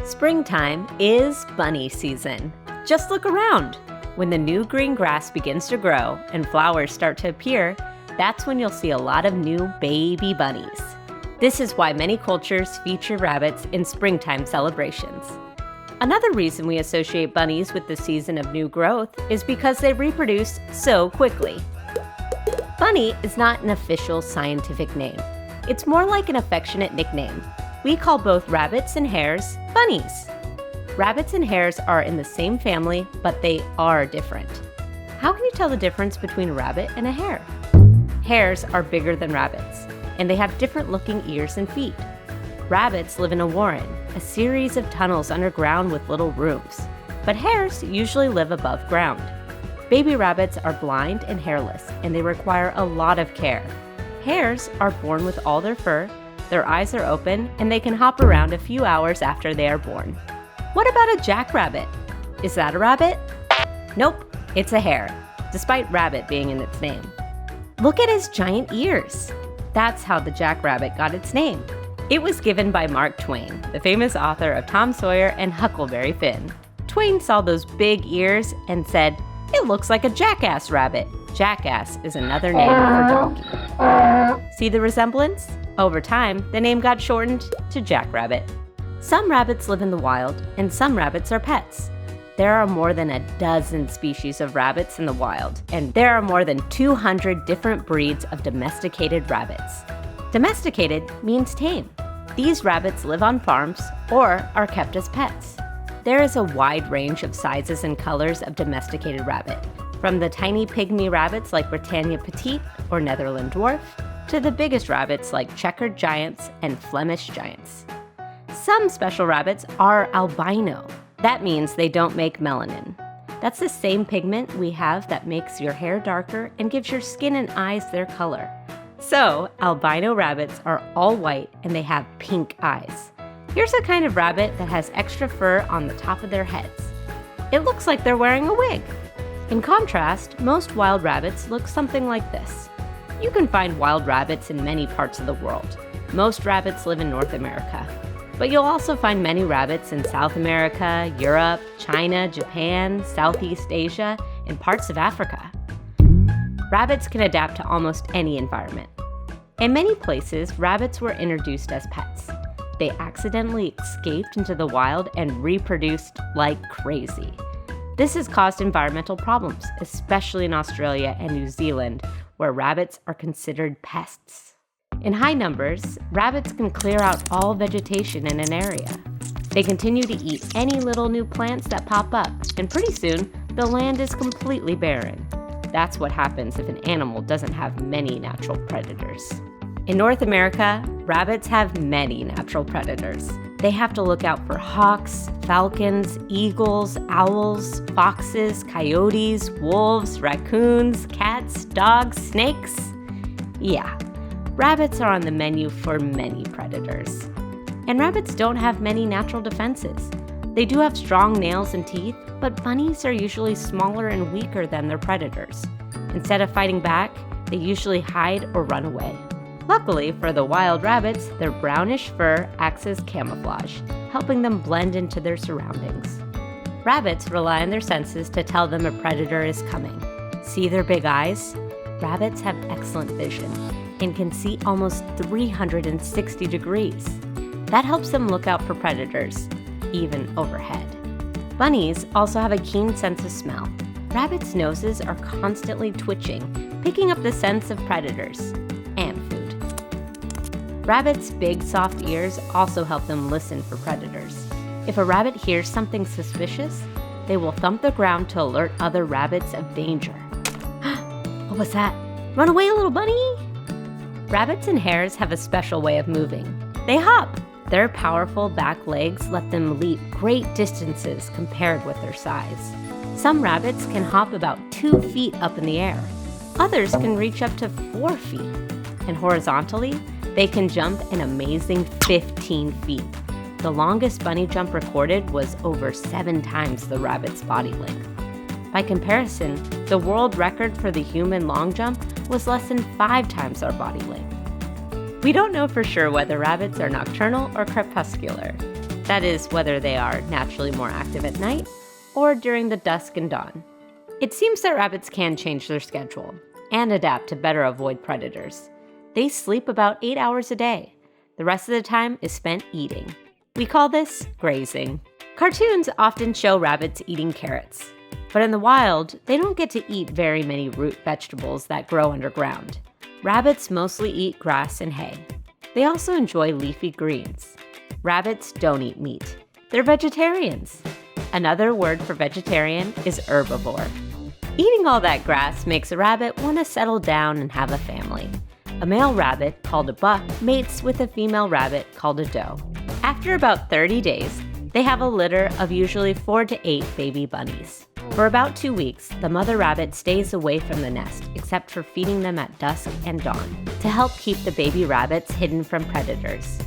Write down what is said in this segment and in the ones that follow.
Springtime is bunny season. Just look around. When the new green grass begins to grow and flowers start to appear, that's when you'll see a lot of new baby bunnies. This is why many cultures feature rabbits in springtime celebrations. Another reason we associate bunnies with the season of new growth is because they reproduce so quickly. Bunny is not an official scientific name. It's more like an affectionate nickname. We call both rabbits and hares bunnies. Rabbits and hares are in the same family, but they are different. How can you tell the difference between a rabbit and a hare? Hares are bigger than rabbits, and they have different looking ears and feet. Rabbits live in a warren, a series of tunnels underground with little rooms, but hares usually live above ground. Baby rabbits are blind and hairless, and they require a lot of care. Hares are born with all their fur, their eyes are open, and they can hop around a few hours after they are born. What about a jackrabbit? Is that a rabbit? Nope, it's a hare, despite rabbit being in its name. Look at his giant ears. That's how the jackrabbit got its name. It was given by Mark Twain, the famous author of Tom Sawyer and Huckleberry Finn. Twain saw those big ears and said, "It looks like a jackass rabbit." Jackass is another name for donkey. See the resemblance? Over time, the name got shortened to jackrabbit. Some rabbits live in the wild, and some rabbits are pets. There are more than a dozen species of rabbits in the wild, and there are more than 200 different breeds of domesticated rabbits. Domesticated means tame. These rabbits live on farms or are kept as pets. There is a wide range of sizes and colors of domesticated rabbit, from the tiny pygmy rabbits like Britannia Petite or Netherland Dwarf, to the biggest rabbits like checkered giants and Flemish giants. Some special rabbits are albino. That means they don't make melanin. That's the same pigment we have that makes your hair darker and gives your skin and eyes their color. So, albino rabbits are all white and they have pink eyes. Here's a kind of rabbit that has extra fur on the top of their heads. It looks like they're wearing a wig. In contrast, most wild rabbits look something like this. You can find wild rabbits in many parts of the world. Most rabbits live in North America. But you'll also find many rabbits in South America, Europe, China, Japan, Southeast Asia, and parts of Africa. Rabbits can adapt to almost any environment. In many places, rabbits were introduced as pets. They accidentally escaped into the wild and reproduced like crazy. This has caused environmental problems, especially in Australia and New Zealand, where rabbits are considered pests. In high numbers, rabbits can clear out all vegetation in an area. They continue to eat any little new plants that pop up, and pretty soon, the land is completely barren. That's what happens if an animal doesn't have many natural predators. In North America, rabbits have many natural predators. They have to look out for hawks, falcons, eagles, owls, foxes, coyotes, wolves, raccoons, cats, dogs, snakes. Yeah, rabbits are on the menu for many predators. And rabbits don't have many natural defenses. They do have strong nails and teeth, but bunnies are usually smaller and weaker than their predators. Instead of fighting back, they usually hide or run away. Luckily for the wild rabbits, their brownish fur acts as camouflage, helping them blend into their surroundings. Rabbits rely on their senses to tell them a predator is coming. See their big eyes? Rabbits have excellent vision and can see almost 360 degrees. That helps them look out for predators, even overhead. Bunnies also have a keen sense of smell. Rabbits' noses are constantly twitching, picking up the scents of predators and food. Rabbits' big, soft ears also help them listen for predators. If a rabbit hears something suspicious, they will thump the ground to alert other rabbits of danger. What was that? Run away, little bunny! Rabbits and hares have a special way of moving. They hop. Their powerful back legs let them leap great distances compared with their size. Some rabbits can hop about 2 feet up in the air. Others can reach up to 4 feet. And horizontally, they can jump an amazing 15 feet. The longest bunny jump recorded was over 7 times the rabbit's body length. By comparison, the world record for the human long jump was less than 5 times our body length. We don't know for sure whether rabbits are nocturnal or crepuscular. That is, whether they are naturally more active at night or during the dusk and dawn. It seems that rabbits can change their schedule and adapt to better avoid predators. They sleep about 8 hours a day. The rest of the time is spent eating. We call this grazing. Cartoons often show rabbits eating carrots, but in the wild, they don't get to eat very many root vegetables that grow underground. Rabbits mostly eat grass and hay. They also enjoy leafy greens. Rabbits don't eat meat. They're vegetarians. Another word for vegetarian is herbivore. Eating all that grass makes a rabbit want to settle down and have a family. A male rabbit, called a buck, mates with a female rabbit, called a doe. After about 30 days, they have a litter of usually 4 to 8 baby bunnies. For about 2 weeks, the mother rabbit stays away from the nest, except for feeding them at dusk and dawn, to help keep the baby rabbits hidden from predators.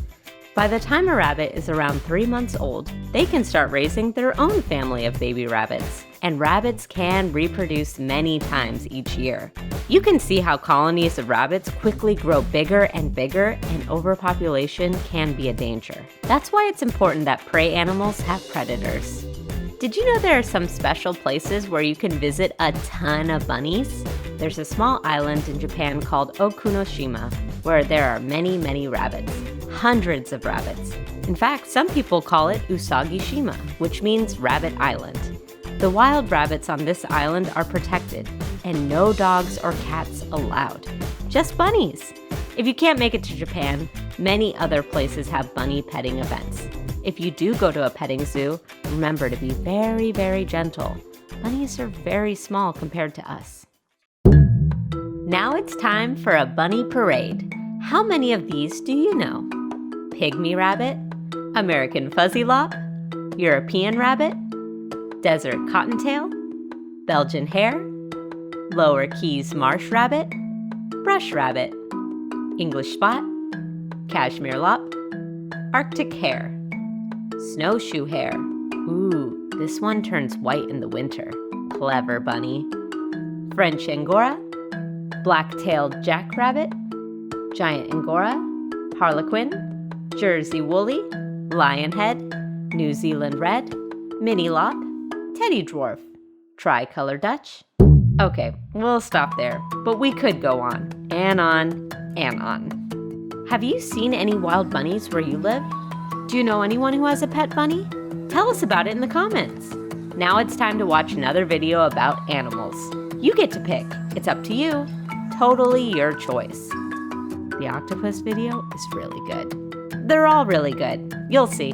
By the time a rabbit is around 3 months old, they can start raising their own family of baby rabbits. And rabbits can reproduce many times each year. You can see how colonies of rabbits quickly grow bigger and bigger, and overpopulation can be a danger. That's why it's important that prey animals have predators. Did you know there are some special places where you can visit a ton of bunnies? There's a small island in Japan called Okunoshima, where there are many, many rabbits. Hundreds of rabbits. In fact, some people call it Usagi-shima, which means Rabbit Island. The wild rabbits on this island are protected, and no dogs or cats allowed. Just bunnies. If you can't make it to Japan, many other places have bunny petting events. If you do go to a petting zoo, remember to be very, very gentle. Bunnies are very small compared to us. Now it's time for a bunny parade. How many of these do you know? Pygmy rabbit, American fuzzy lop, European rabbit, desert cottontail, Belgian hare, Lower Keys marsh rabbit, brush rabbit, English spot, cashmere lop, Arctic hare, snowshoe hare. Ooh, this one turns white in the winter. Clever bunny. French Angora, black-tailed jackrabbit, giant Angora, harlequin, Jersey woolly, lionhead, New Zealand red, mini lop, teddy dwarf, tricolor Dutch. Okay, we'll stop there, but we could go on and on and on. Have you seen any wild bunnies where you live? Do you know anyone who has a pet bunny? Tell us about it in the comments. Now it's time to watch another video about animals. You get to pick. It's up to you. Totally your choice. The octopus video is really good. They're all really good. You'll see.